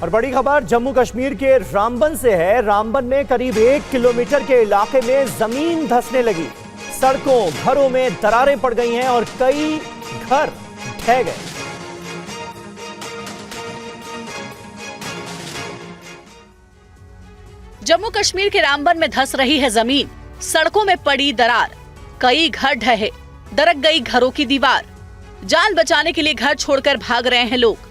और बड़ी खबर जम्मू कश्मीर के रामबन से है। रामबन में करीब 1 किलोमीटर के इलाके में जमीन धंसने लगी। सड़कों, घरों में दरारें पड़ गई हैं और कई घर ढह गए। जम्मू कश्मीर के रामबन में धंस रही है जमीन, सड़कों में पड़ी दरार, कई घर ढहे, दरक गई घरों की दीवार। जान बचाने के लिए घर छोड़कर भाग रहे हैं लोग।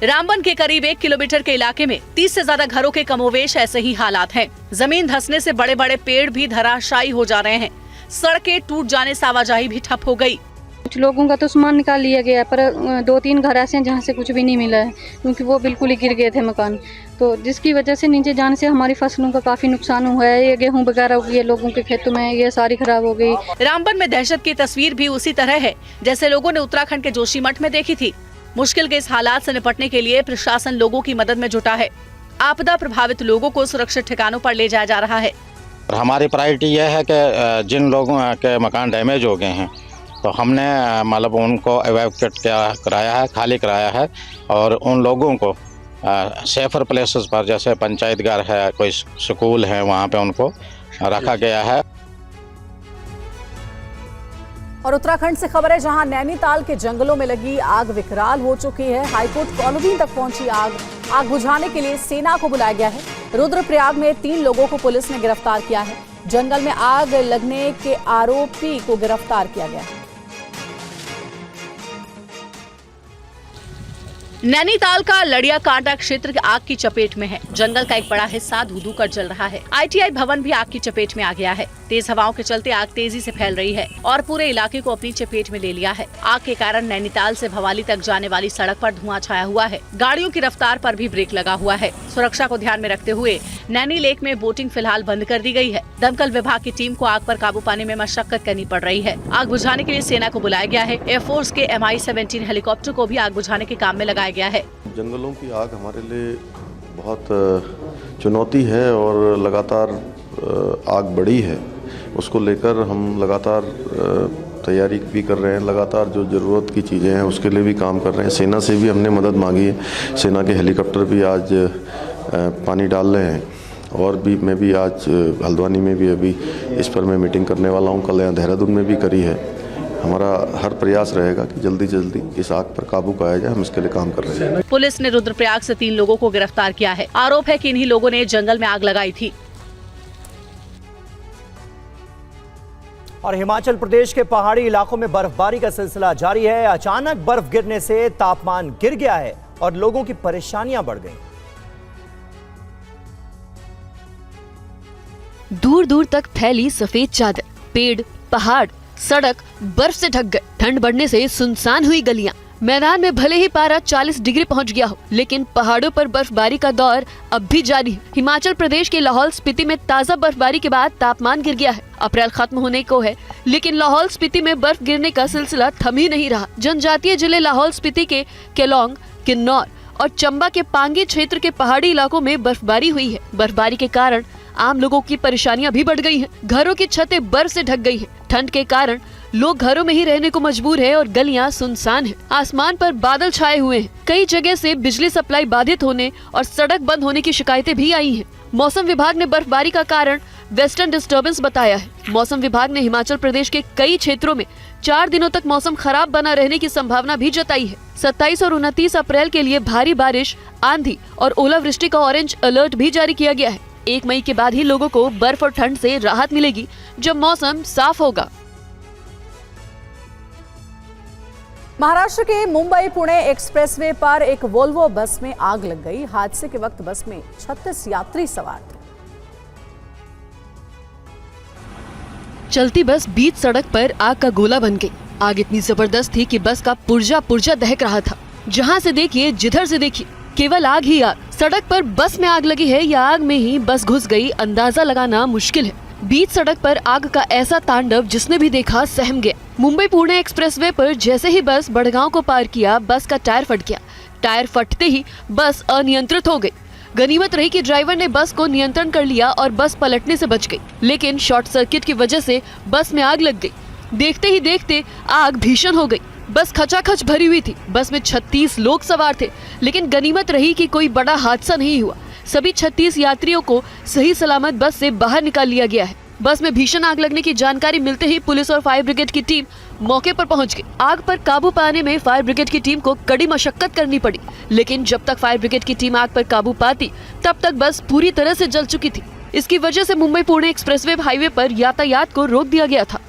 रामबन के करीब 1 किलोमीटर के इलाके में 30 से ज्यादा घरों के कमोवेश ऐसे ही हालात हैं। जमीन धंसने से बड़े बड़े पेड़ भी धराशायी हो जा रहे हैं। सड़कें टूट जाने से आवाजाही भी ठप हो गई। कुछ लोगों का तो सामान निकाल लिया गया, पर 2-3 घर ऐसे हैं जहाँ से कुछ भी नहीं मिला है, क्योंकि वो बिल्कुल ही गिर गए थे मकान। तो जिसकी वजह से नीचे जाने से हमारी फसलों का काफी नुकसान हुआ है। ये गेहूं वगैरह हो गई, लोगों के खेतों में ये सारी खराब हो गई। रामबन में दहशत की तस्वीर भी उसी तरह है जैसे लोगों ने उत्तराखंड के जोशीमठ में देखी थी। मुश्किल के इस हालात से निपटने के लिए प्रशासन लोगों की मदद में जुटा है। आपदा प्रभावित लोगों को सुरक्षित ठिकानों पर ले जाया जा रहा है। हमारी प्रायोरिटी यह है कि जिन लोगों के मकान डैमेज हो गए हैं तो हमने मतलब उनको एवैक्यूएट कराया है, खाली कराया है और उन लोगों को सेफर प्लेसेस पर जैसे पंचायत घर है, कोई स्कूल है, वहाँ पे उनको रखा गया है। और उत्तराखंड से खबर है जहां नैनीताल के जंगलों में लगी आग विकराल हो चुकी है। हाईकोर्ट कॉलोनी तक पहुंची आग बुझाने के लिए सेना को बुलाया गया है। रुद्रप्रयाग में 3 लोगों को पुलिस ने गिरफ्तार किया है। जंगल में आग लगने के आरोपी को गिरफ्तार किया गया है। नैनीताल का लड़िया कांटा क्षेत्र आग की चपेट में है। जंगल का एक बड़ा हिस्सा धू-धू कर जल रहा है। ITI भवन भी आग की चपेट में आ गया है। तेज हवाओं के चलते आग तेजी से फैल रही है और पूरे इलाके को अपनी चपेट में ले लिया है। आग के कारण नैनीताल से भवाली तक जाने वाली सड़क पर धुआं छाया हुआ है। गाड़ियों की रफ्तार पर भी ब्रेक लगा हुआ है। सुरक्षा को ध्यान में रखते हुए नैनी लेक में बोटिंग फिलहाल बंद कर दी गई है। दमकल विभाग की टीम को आग पर काबू पाने में मशक्कत करनी पड़ रही है। आग बुझाने के लिए सेना को बुलाया गया है। एयरफोर्स के MI-17 हेलीकॉप्टर को भी आग बुझाने के काम में लगाया गया है। जंगलों की आग हमारे लिए बहुत चुनौती है और लगातार आग बढ़ी है। उसको लेकर हम लगातार तैयारी भी कर रहे हैं। लगातार जो ज़रूरत की चीज़ें हैं उसके लिए भी काम कर रहे हैं। सेना से भी हमने मदद मांगी है। सेना के हेलीकॉप्टर भी आज पानी डाल रहे हैं और भी मैं भी आज हल्द्वानी में भी अभी इस पर मैं मीटिंग करने वाला हूँ। कल देहरादून में भी करी है। हमारा हर प्रयास रहेगा कि जल्दी जल्दी इस आग पर काबू पाया जाए। हम इसके लिए काम कर रहे हैं। पुलिस ने रुद्रप्रयाग से 3 लोगों को गिरफ्तार किया है। आरोप है कि इन्हीं लोगों ने जंगल में आग लगाई थी। और हिमाचल प्रदेश के पहाड़ी इलाकों में बर्फबारी का सिलसिला जारी है। अचानक बर्फ गिरने से तापमान गिर गया है और लोगों की परेशानियां बढ़ गई। दूर दूर तक फैली सफेद चादर, पेड़, पहाड़, सड़क बर्फ से ढक गए। ठंड बढ़ने से सुनसान हुई गलियां। मैदान में भले ही पारा 40 डिग्री पहुंच गया हो, लेकिन पहाड़ों पर बर्फबारी का दौर अब भी जारी है। हिमाचल प्रदेश के लाहौल स्पीति में ताज़ा बर्फबारी के बाद तापमान गिर गया है। अप्रैल खत्म होने को है, लेकिन लाहौल स्पीति में बर्फ गिरने का सिलसिला थम ही नहीं रहा। जनजातीय जिले लाहौल स्पीति के केलोंग, किन्नौर और चंबा के पांगी क्षेत्र के पहाड़ी इलाकों में बर्फबारी हुई है। बर्फबारी के कारण आम लोगों की परेशानियां भी बढ़ गई हैं। घरों की छतें बर्फ से ढक गई हैं। ठंड के कारण लोग घरों में ही रहने को मजबूर है और गलियां सुनसान हैं। आसमान पर बादल छाए हुए हैं। कई जगह से बिजली सप्लाई बाधित होने और सड़क बंद होने की शिकायतें भी आई हैं। मौसम विभाग ने बर्फबारी का कारण वेस्टर्न डिस्टर्बेंस बताया है। मौसम विभाग ने हिमाचल प्रदेश के कई क्षेत्रों में 4 दिनों तक मौसम खराब बना रहने की संभावना भी जताई है। 27 और 29 अप्रैल के लिए भारी बारिश, आंधी और ओलावृष्टि का ऑरेंज अलर्ट भी जारी किया गया है। 1 मई के बाद ही लोगों को बर्फ और ठंड से राहत मिलेगी, जब मौसम साफ होगा। महाराष्ट्र के मुंबई पुणे एक्सप्रेसवे पर एक वोल्वो बस में आग लग गई। हादसे के वक्त बस में 36 यात्री सवार थे। चलती बस बीच सड़क पर आग का गोला बन गई। आग इतनी जबरदस्त थी कि बस का पुर्जा पुर्जा दहक रहा था। जहां से देखिए, जिधर से देखिए, केवल आग ही आग। सड़क पर बस में आग लगी है या आग में ही बस घुस गई, अंदाजा लगाना मुश्किल है। बीच सड़क पर आग का ऐसा तांडव जिसने भी देखा सहम गया। मुंबई पुणे एक्सप्रेसवे पर जैसे ही बस बड़गांव को पार किया, बस का टायर फट गया। टायर फटते ही बस अनियंत्रित हो गई। गनीमत रही कि ड्राइवर ने बस को नियंत्रण कर लिया और बस पलटने से बच गई, लेकिन शॉर्ट सर्किट की वजह से बस में आग लग गई। देखते ही देखते आग भीषण हो गई। बस खचाखच भरी हुई थी। बस में 36 लोग सवार थे, लेकिन गनीमत रही कि कोई बड़ा हादसा नहीं हुआ। सभी 36 यात्रियों को सही सलामत बस से बाहर निकाल लिया गया है। बस में भीषण आग लगने की जानकारी मिलते ही पुलिस और फायर ब्रिगेड की टीम मौके पर पहुंच गई। आग पर काबू पाने में फायर ब्रिगेड की टीम को कड़ी मशक्कत करनी पड़ी, लेकिन जब तक फायर ब्रिगेड की टीम आग पर काबू पाती तब तक बस पूरी तरह से जल चुकी थी। इसकी वजह से मुंबई पुणे एक्सप्रेसवे हाईवे पर यातायात को रोक दिया गया था।